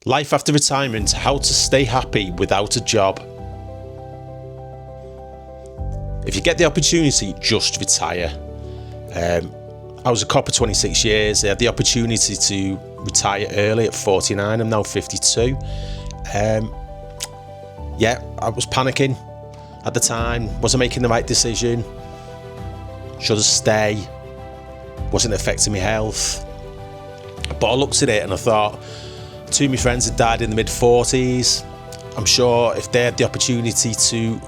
Life after retirement, how to stay happy without a job. If you get the opportunity, just retire. I was a copper 26 years. I had the opportunity to retire early at 49. I'm now 52. I was panicking at the time. Wasn't making the right decision. Should I stay? Wasn't affecting my health. But I looked at it and I thought, two of my friends had died in the mid-40s. I'm sure if they had the opportunity to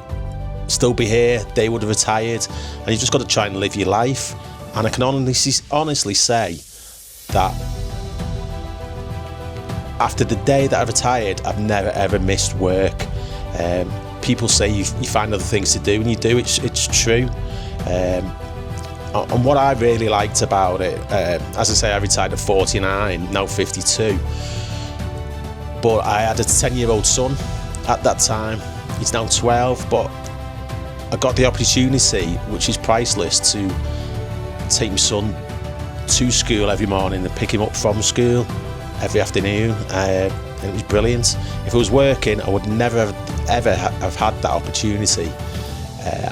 still be here, they would have retired. And you just got to try and live your life. And I can honestly say that after the day that I retired, I've never ever missed work. People say you find other things to do, and you do. It's true. And what I really liked about it, as I say, I retired at 49, now 52. But I had a 10-year-old son at that time. He's now 12, but I got the opportunity, which is priceless, to take my son to school every morning and pick him up from school every afternoon. And it was brilliant. If I was working, I would never ever have had that opportunity.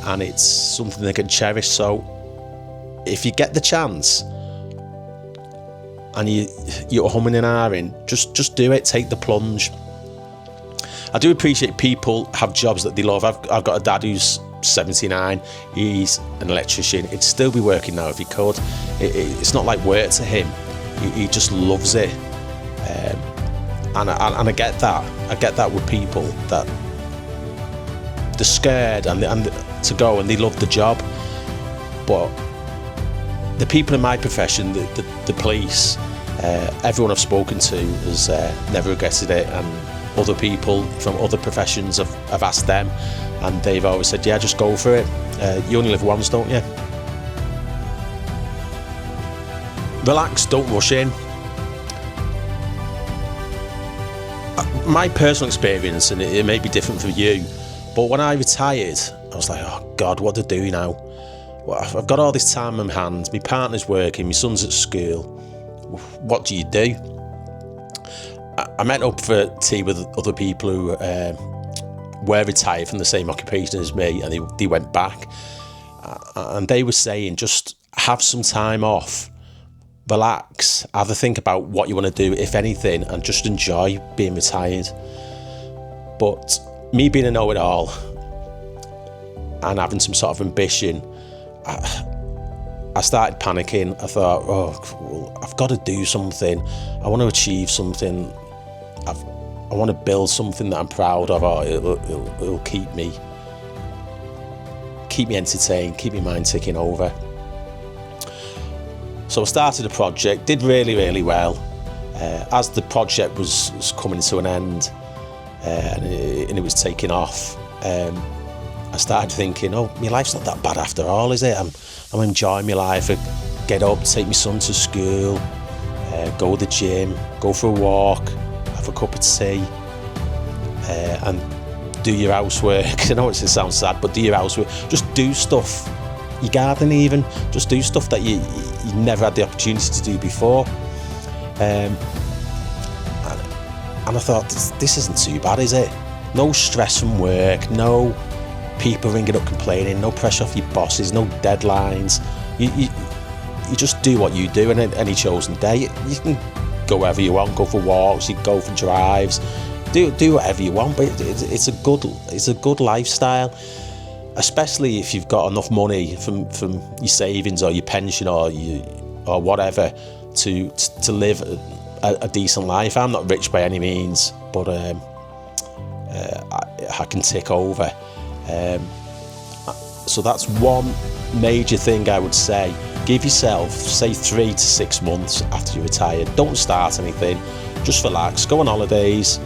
And it's something I can cherish. So if you get the chance and you're humming and ahhing, just do it. Take the plunge. I do appreciate people have jobs that they love. I've got a dad who's 79. He's an electrician. He'd still be working now if he could. It's not like work to him. He just loves it. And I get that. I get that with people that they're scared and to go and they love the job. But the people in my profession, the police, everyone I've spoken to has never regretted it, and other people from other professions have asked them, and they've always said, yeah, just go for it. You only live once, don't you? Relax, don't rush in. My personal experience, and it may be different for you, but when I retired, I was like, oh God, what do I do now? Well, I've got all this time in my hands, my partner's working, my son's at school. What do you do? I met up for tea with other people who were retired from the same occupation as me, and they went back. And they were saying, just have some time off, relax, have a think about what you want to do, if anything, and just enjoy being retired. But me being a know-it-all and having some sort of ambition, I started panicking. I thought, well, I've got to do something. I want to achieve something. I want to build something that I'm proud of, or it'll keep me entertained, keep my mind ticking over. So I started a project, did really, really well. As the project was coming to an end and it was taking off, I started thinking, oh, my life's not that bad after all, is it? I'm enjoying my life. I get up, take my son to school, go to the gym, go for a walk, have a cup of tea, and do your housework. I know it sounds sad, but do your housework. Just do stuff. Your garden even. Just do stuff that you never had the opportunity to do before. And I thought, this isn't too bad, is it? No stress from work, no people ringing up complaining, no pressure off your bosses, no deadlines. You just do what you do on any chosen day. You can go wherever you want, go for walks, you can go for drives, do whatever you want. But it's a good lifestyle, especially if you've got enough money from your savings or your pension or whatever to live a decent life. I'm not rich by any means, but I can tick over. So that's one major thing I would say. Give yourself, say, 3 to 6 months after you retire. Don't start anything. Just relax. Go on holidays.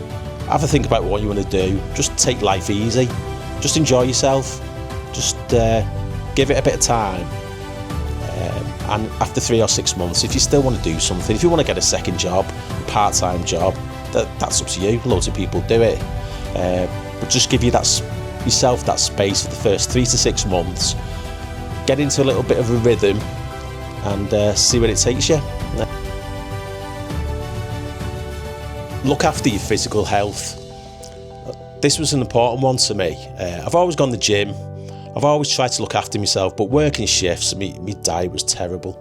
Have a think about what you want to do. Just take life easy. Just enjoy yourself. Just give it a bit of time. And after 3 or 6 months, if you still want to do something, if you want to get a second job, a part-time job, that's up to you. Loads of people do it. But just give yourself that space for the first 3 to 6 months. Get into a little bit of a rhythm and see where it takes you. look after your physical health. This was an important one to me. I've always gone to the gym. I've always tried to look after myself, but working shifts, my diet was terrible.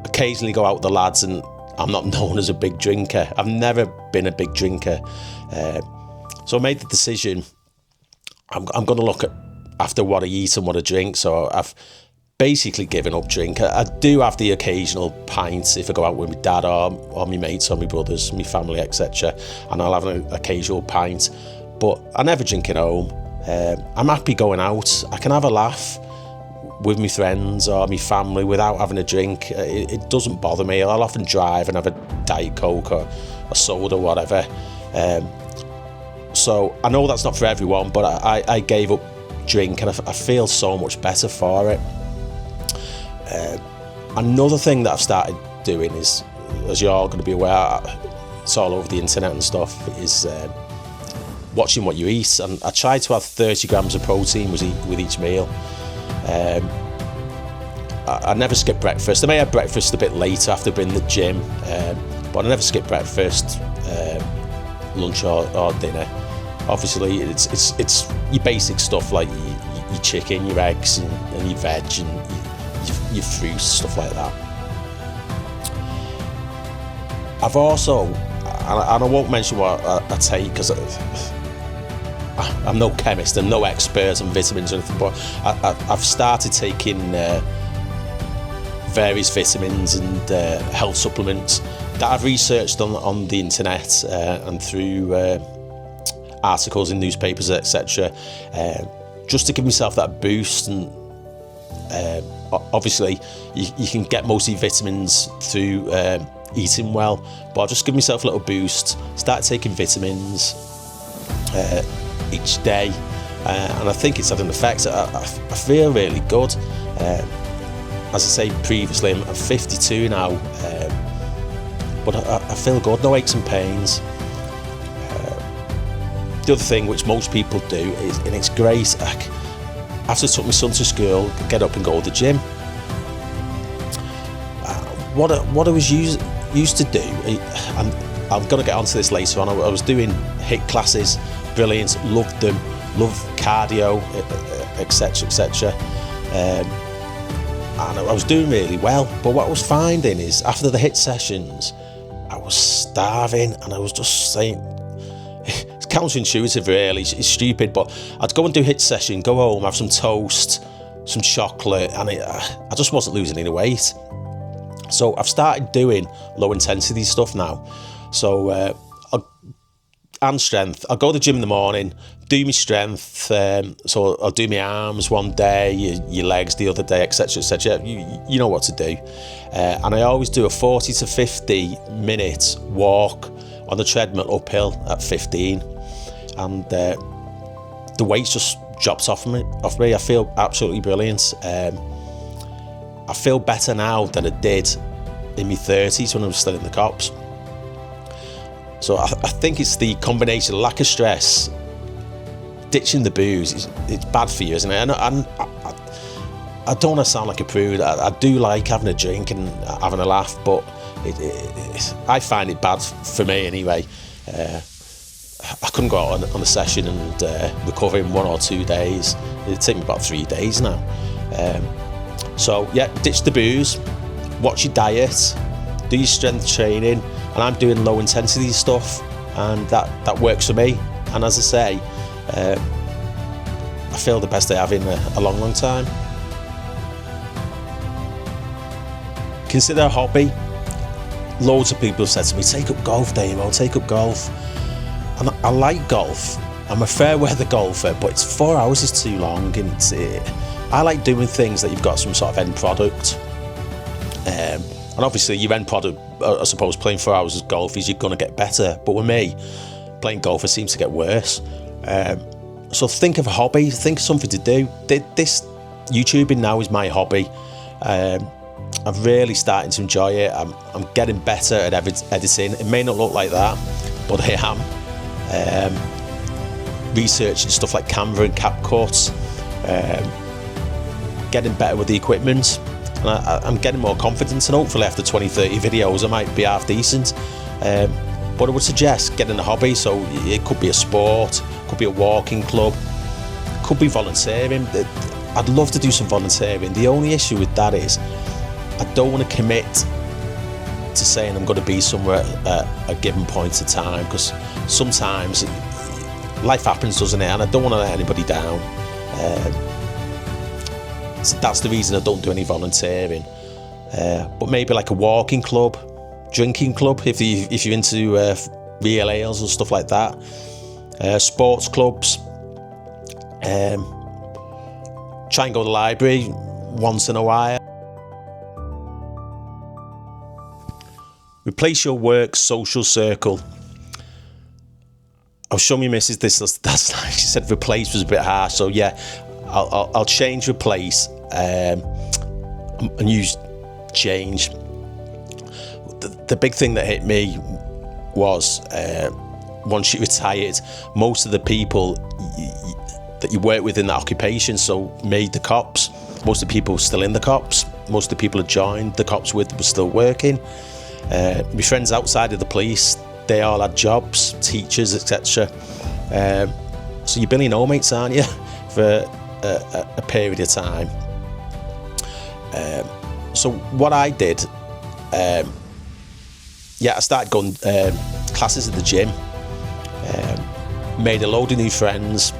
Occasionally go out with the lads, and I'm not known as a big drinker. I've never been a big drinker. So I made the decision, I'm going to look after what I eat and what I drink. So I've basically given up drink. I do have the occasional pint if I go out with my dad or my mates or my brothers, my family, etc. And I'll have an occasional pint, but I never drink at home. I'm happy going out. I can have a laugh with my friends or my family without having a drink. It doesn't bother me. I'll often drive and have a Diet Coke or a soda or whatever. So I know that's not for everyone, but I gave up drink, and I feel so much better for it. Another thing that I've started doing is, as you're all going to be aware, it's all over the internet and stuff, is watching what you eat. And I try to have 30 grams of protein with each meal. I never skip breakfast. I may have breakfast a bit later after being in the gym, but I never skip breakfast, lunch or dinner. Obviously, it's your basic stuff like your chicken, your eggs, and your veg, and your fruits, stuff like that. I've also, and I won't mention what I take because I'm no chemist, I'm no expert on vitamins or anything, but I've started taking various vitamins and health supplements that I've researched on the internet and through articles in newspapers, etc., just to give myself that boost. And obviously you can get most of your vitamins through eating well, but I'll just give myself a little boost, start taking vitamins each day, and I think it's had an effect. I feel really good. As I say previously, I'm 52 now, but I feel good, no aches and pains. The other thing which most people do is, and it's great, after I took my son to school, get up and go to the gym. What I was used to do, and I'm going to get onto this later on, I was doing HIIT classes, brilliant, loved them, love cardio, etc, etc. And I was doing really well, but what I was finding is, after the HIIT sessions, I was starving, and I was just saying, it's counterintuitive really, it's stupid, but I'd go and do HIIT session, go home, have some toast, some chocolate, and I just wasn't losing any weight. So I've started doing low intensity stuff now. So and strength. I'll go to the gym in the morning, do my strength. So I'll do my arms one day, your legs the other day, etc, etc. You know what to do. And I always do a 40 to 50 minute walk on the treadmill uphill at 15, and the weight just drops off me. I feel absolutely brilliant. I feel better now than I did in my 30s when I was still in the cops. So I think it's the combination of lack of stress, ditching the booze. It's bad for you, isn't it? And I don't want to sound like a prude. I do like having a drink and having a laugh, but I find it bad for me anyway. I couldn't go out on a session and recover in 1 or 2 days. It'd take me about 3 days now. So yeah, ditch the booze, watch your diet, do your strength training, and I'm doing low intensity stuff, and that works for me. And as I say, I feel the best I have in a long time. Consider a hobby. Loads of people have said to me, take up golf, Damo, take up golf. And I like golf. I'm a fair weather golfer, but it's 4 hours is too long, and I like doing things that you've got some sort of end product. And obviously your end product, I suppose, playing 4 hours of golf is you're going to get better. But with me, playing golf, it seems to get worse. So think of a hobby, think of something to do. This YouTubing now is my hobby. I'm really starting to enjoy it. I'm getting better at editing. It may not look like that, but I am. Researching stuff like Canva and CapCut. Getting better with the equipment. and I'm getting more confidence, and hopefully after 20-30 videos I might be half decent. But I would suggest getting a hobby. So it could be a sport, could be a walking club, could be volunteering. I'd love to do some volunteering. The only issue with that is I don't want to commit to saying I'm going to be somewhere at a given point of time, because sometimes life happens, doesn't it? And I don't want to let anybody down. So that's the reason I don't do any volunteering. But maybe like a walking club, drinking club, if you're into real ales and stuff like that. Sports clubs. Try and go to the library once in a while. Replace your work social circle. I was showing my missus this last night. She said replace was a bit harsh, so yeah, I'll change replace and use change. The big thing that hit me was once you retired, most of the people that you work with in that occupation, so me, the cops, most of the people were still in the cops, most of the people had joined the cops with were still working. My friends outside of the police, they all had jobs, teachers, etc. So you're billing all mates, aren't you, for a period of time. So what I did, I started going classes at the gym, made a load of new friends,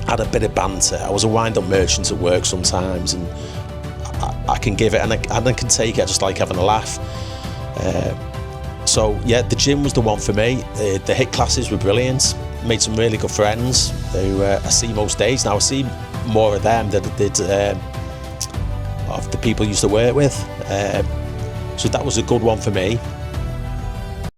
had a bit of banter. I was a wind-up merchant at work sometimes, and I can give it and I can take it. I just like having a laugh. So yeah, the gym was the one for me. The HIIT classes were brilliant. Made some really good friends who I see most days now. I see more of them than I did of the people I used to work with. So that was a good one for me.